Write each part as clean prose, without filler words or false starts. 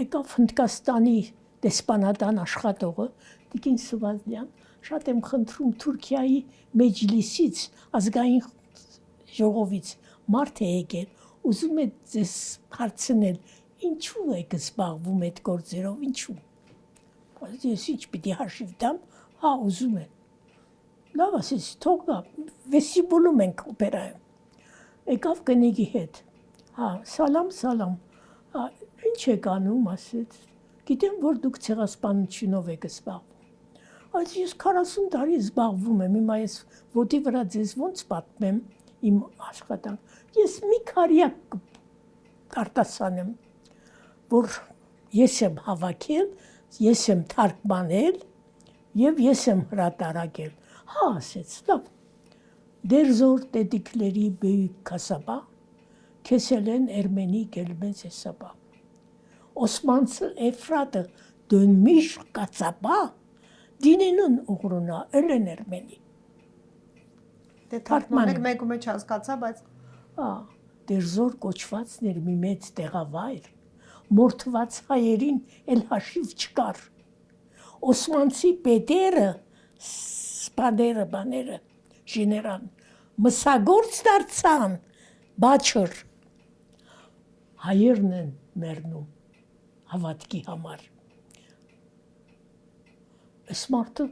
եկավ Հնդկաստանի դեսպանատան աշխատողը Տիկին Սվազլյան, շատ եմ խնդրում Թուրքիայի մեջլիսից, ազգային ժողովից մարդ է եկել, ուզում է ձեզ հարցնել, ինչու եք զբաղվում այդ գործերով, ինչու։ Ես ինչ պիտի հաշիվ տամ, հա, ուզում է։ Լավ, ասես, թող գա, վեստիբուլում ենք օպերայում։ Եկավ կնիկի հետ։ Հա, սալամ, հա, ինչ եք անում, ասեց, գիտեմ, որ դուք ցեղասպանությունով եք զբաղվում։ Այս ես 40 տարի զբաղվում եմ, հիմա ես ոտի վրա ձեզ ոնց պատմեմ իմ աշխատանք։ Ես մի քարյակ արտասանեմ, որ ես եմ հավաքել, ես եմ թարգմանել եւ ես եմ հրատարակել։ Հա, ասեց, լավ։ Դերզոր տետիկների բեյük կասաբա, քեսել են Էրմենի գելմենց հեսաբա։ Օսմանցը Էֆրատը դönmüş կացաբա, դինենուն ուղրունա ելեն Էրմենի։ Դե թարգմանել մեկու մեջ հասկացա, բայց հա, դերզոր կոչվածն էր մի մեծ տեղավայր, մորթված հայերին էլ հաշիվ չկար։ Օսմանցի պետերը, սպաները, բաները, ժեներալ, մսագործ դարձան, բաչր, հայերն են մեռնում հավատքի համար։ Այս մարդը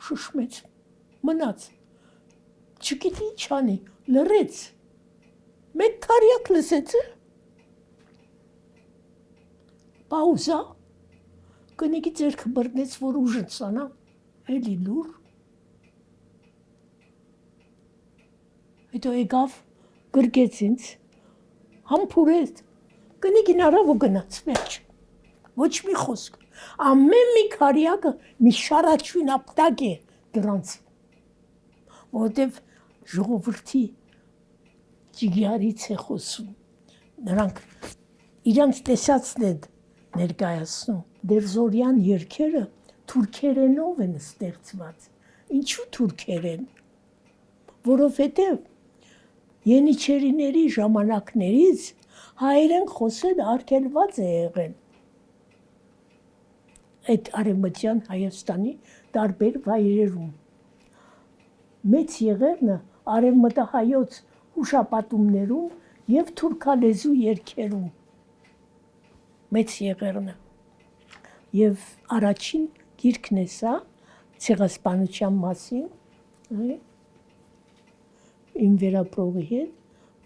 շշմեց, մնաց, չգիտի ինչ անի, լռեց, մեկ քարյակ լսեց, պաուզա, կնիկի ձեռքը բռնեց, որ ուժը ցանա, էլի լուր։ Հետո եկավ, գրկեց ինձ, համբուրեց, կնիկին արավ ու գնաց, վերջ, ոչ մի խոսք, ամեն մի քարյակը մի շարաչույն ապտակ է դրանց, որովհետև ժողովրդի ճիգյարից է խոսում, նրանք իրանց տեսածն են ներկայացնում, դերզորյան երգերը թուրքերենով են ստեղծված, ինչու թուրքերեն, որովհետև Ենիչերիների ժամանակներից հայերեն խոսել արգելված է եղել այդ արևմտյան Հայաստանի տարբեր վայրերում։ Մեծ եղերնը արևմտահայոց հուշապատումներում և թուրքալեզու երգերում։ Մեծ եղերնը։ Եվ առաջին գիրքն է սա, ցեղասպանության մասին, իմ վերապրողի հետ,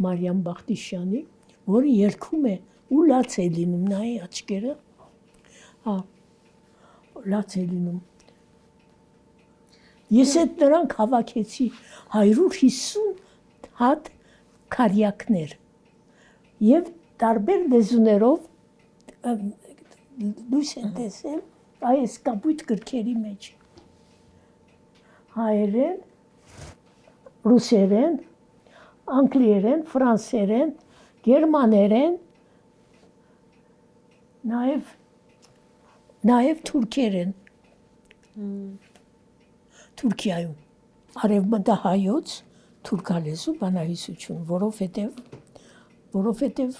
Մարիամ Բախտիշյանի, որը երգում է ու լաց է լինում, նայի աչքերը, հա, լաց է լինում։ Ես այդ նրանք հավաքեցի 150 հատ քարյակներ և տարբեր լեզուներով լույս են տեսել այս կապույտ գրքերի մեջ։ Հայերեն, ռուսերեն, անգլիերեն, ֆրանսերեն, գերմաներեն, նաև թուրքերեն, Թուրքիայում, արևմտահայոց թուրքալեզու բանահյուսություն, որովհետև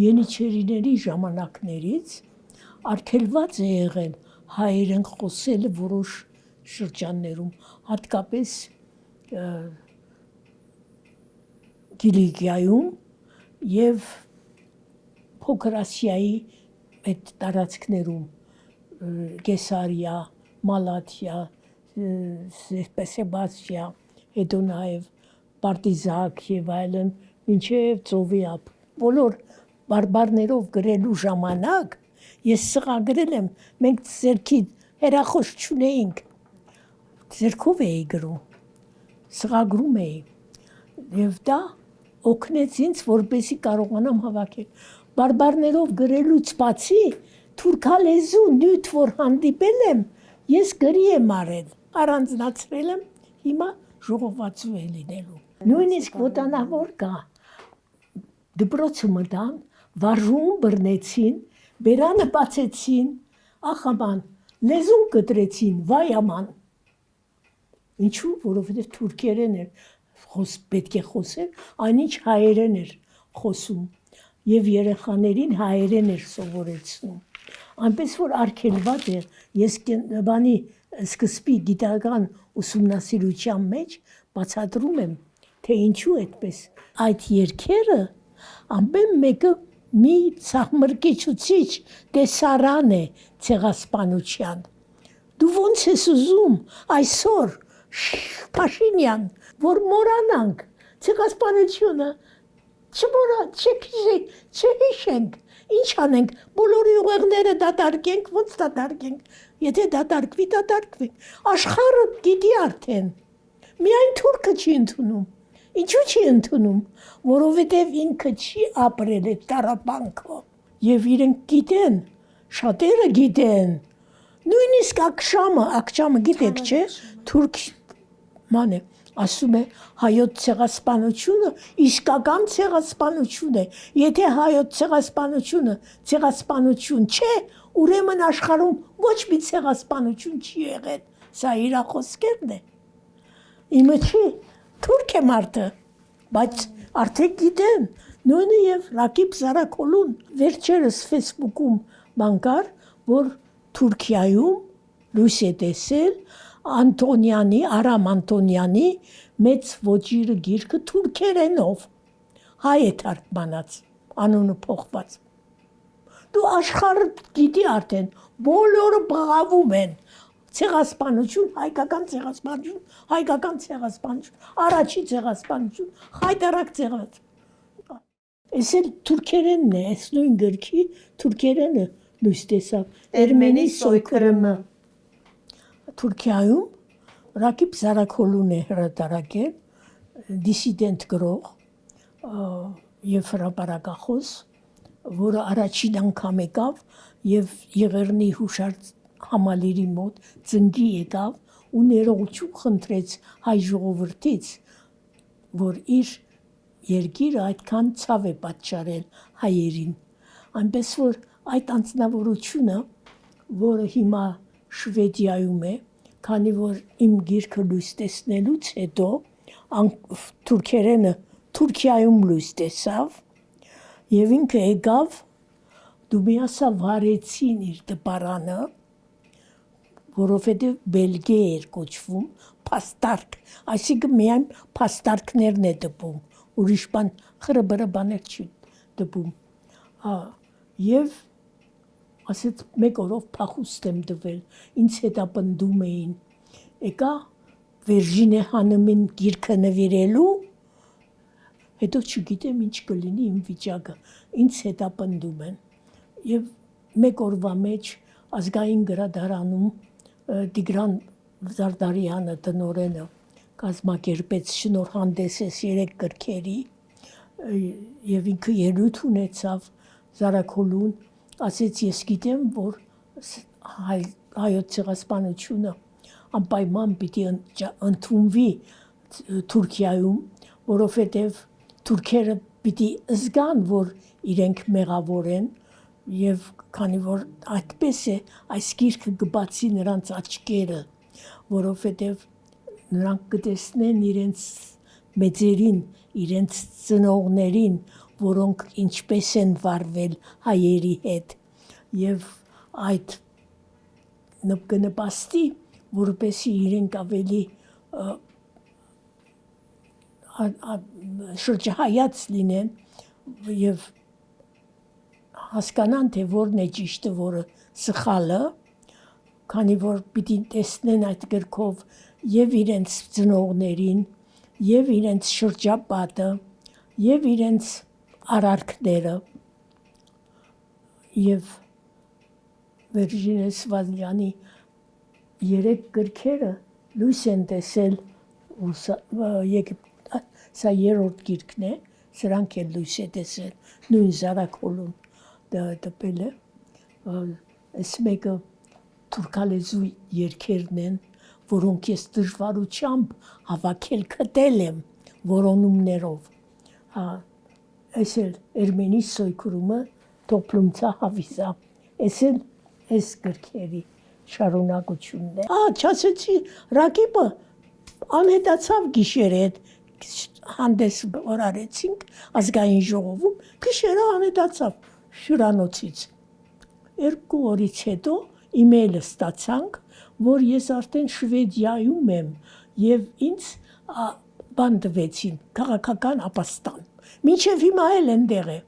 Ենիչերիների ժամանակներից արգելված է եղել հայերեն խոսելը որոշ շրջաններում, հատկապես Կիլիկիայում և Փոքր Ասիայի այդ տարածքներում, Կեսարիա, Մալաթիա, Սեբաստիա, հետո նաև Պարտիզակ և այլն, մինչև ծովի ափ, բոլոր բարբարներով գրելու ժամանակ ես սղագրել եմ, մենք ձեռքի հեռախոս չունեինք, ձեռքով էի գրում, սղագրում էի, և դա օգնեց ինձ, որպեսզի կարողանամ հավաքել։ Բարբարներով գրելուց բացի, թուրքալեզու նյութ, որ հանդիպել եմ, ես գրի եմ արել, առանձնացրել եմ, հիմա ժողովածու է լինելու։ Նույնիսկ ոտանավոր կա, դպրոցը մտան, վարժում բռնեցին, բերանը բացեցին, ախ աման, լեզուն կտրեցին, վայ աման։ Ինչու, որովհետև թուրքերեն էր, պետք է խոսել, այնինչ հայերեն էր խոսում։ եւ երեխաներին հայերեն էր սովորեցնում։ Այնպես որ արգելված է, ես բանի սկզբի գիտական ուսումնասիրության մեջ բացատրում եմ, թե ինչու այդպես այդ երգերը ամեն մեկը մի սահմռկիչուցիչ տեսարան է ցեղասպանության։ Դու ոնց ես ուզում այսօր Փաշինյան, որ մոռանանք ցեղասպանությունը, չհիշենք, ինչ անենք, բոլորի ուղեղները դատարկենք, ոնց դատարկենք, եթե դատարկվի, դատարկվենք, աշխարհը գիտի արդեն, միայն թուրքը չի ընդունում, ինչու չի ընդունում, որովհետև ինքը չի ապրել այդ տառապանքով, և իրենք գիտեն, շատերը գիտեն, նույնիսկ Ակշամը գիտեք չէ, թուրք ման է, ասում է հայոց ցեղասպանությունը իսկական ցեղասպանություն է, եթե հայոց ցեղասպանությունը ցեղասպանություն չէ, ուրեմն աշխարհում ոչ մի ցեղասպանություն չի եղել, սա իր խոսքերն է, իմը չի, թուրք է մարդը, բայց արդեն գիտեն, նույնը և Ռակիբ Զարաքոլուն վերջերս Facebook-ում բան կար, որ Թուրքիայում լույս է տեսել Արամ Անտոնյանի մեծ ոճիրը գիրքը թուրքերենով, հայ է թարգմանած, անունը փոխված։ Դու աշխարհը գիտի արդեն, բոլորը բղավում են, ցեղասպանություն, հայկական ցեղասպանություն, առաջի ցեղասպանություն, հայտարարակ ցեղասպանություն։ Էս էլ թուրքերենն է, այս նույն գրքի թուրքերենը լույս տեսավ, Էրմենի Սոյքրմը։ Թուրքիայում Ռակիբ Զարաքոլուն է հրատարակել, դիսիդենտ գրող և հրապարակախոս, որը առաջին անգամ եկավ և Եղեռնի հուշարձ համալիրի մոտ ծնկի եկավ ու ներողություն խնդրեց հայ ժողովրդից, որ իր երկիրը այդքան ցավ է պատճառել հայերին, այնպես որ այդ անձնավորությունը, որը հիմա Շվեդիայում է, քանի որ իմ գիրքը լույս տեսնելուց հետո թուրքերենը Թուրքիայում լույս տեսավ և ինքը եկավ, դու մի ասա վարեցին իր դպարանը, որովհետև Բելգե էր կոչվում, փաստարկ, այսինքն միայն փաստարկներն է դպում, ուրիշ բան խրը-բրը բաներ չի դպում, և ասեց մեկ օրով փախուստ եմ դվել, ինձ հետապնդում էին, եկա Վերժինե Հանմին գիրքը նվիրելու, հետո չգիտեմ ինչ կլինի իմ վիճակը, ինձ հետապնդում են, և մեկ օրվա մեջ ազգային գրադարանում Տիգրան Զարդարյանը տնօրենը կազմակերպեց շնորհանդեսես 3 գրքերի, և ինքը ելույթ ունեցավ Զարաքոլուն, ասեց ես գիտեմ, որ հայոց ցեղասպանությունը անպայման պիտի ընդունվի Թուրքիայում, որովհետև թուրքերը պիտի զգան, որ իրենք մեղավոր են, և քանի որ այդպես է, այս գիրքը կբացի նրանց աչքերը, որովհետև նրանք կտեսնեն իրենց մեծերին, իրենց ծնողներին, որոնք ինչպես են վարվել հայերի հետ, և այդ կնպաստի, որպեսզի իրենք ավելի շրջահայաց լինեն և հասկանան, թե որն է ճիշտը, որը սխալը, քանի որ պիտի տեսնեն այդ գրքով և իրենց ծնողներին, և իրենց շրջապատը, և իրենց արարքները, և Վերժինե Սվազյանի 3 գրքերը լույս են տեսել, սա 3-րդ գիրքն է, սրանք էլ լույս է տեսել, նույն Զարաքոլուն դպել է, այս մեկը թուրքալեզու երգերն են, որոնք ես դժվարությամբ հավաքել գտել եմ որոնումներով, այս էլ Էրմենի Սոյքրումը Թոփլումցա Հավիզա, այս էլ այս գրքերի շարունակությունն է, չասեցի Ռակիբը անհետացավ գիշեր հետ, հանդես որ արեցինք ազգային ժողովում, գիշերը անետացավ հյուրանոցից։ 2 օրից հետո իմեյլը ստացանք, որ ես արդեն Շվեդիայում եմ եւ ինձ բան տվեցին քաղաքական ապաստան։ Մինչև հիմա էլ այնտեղ է։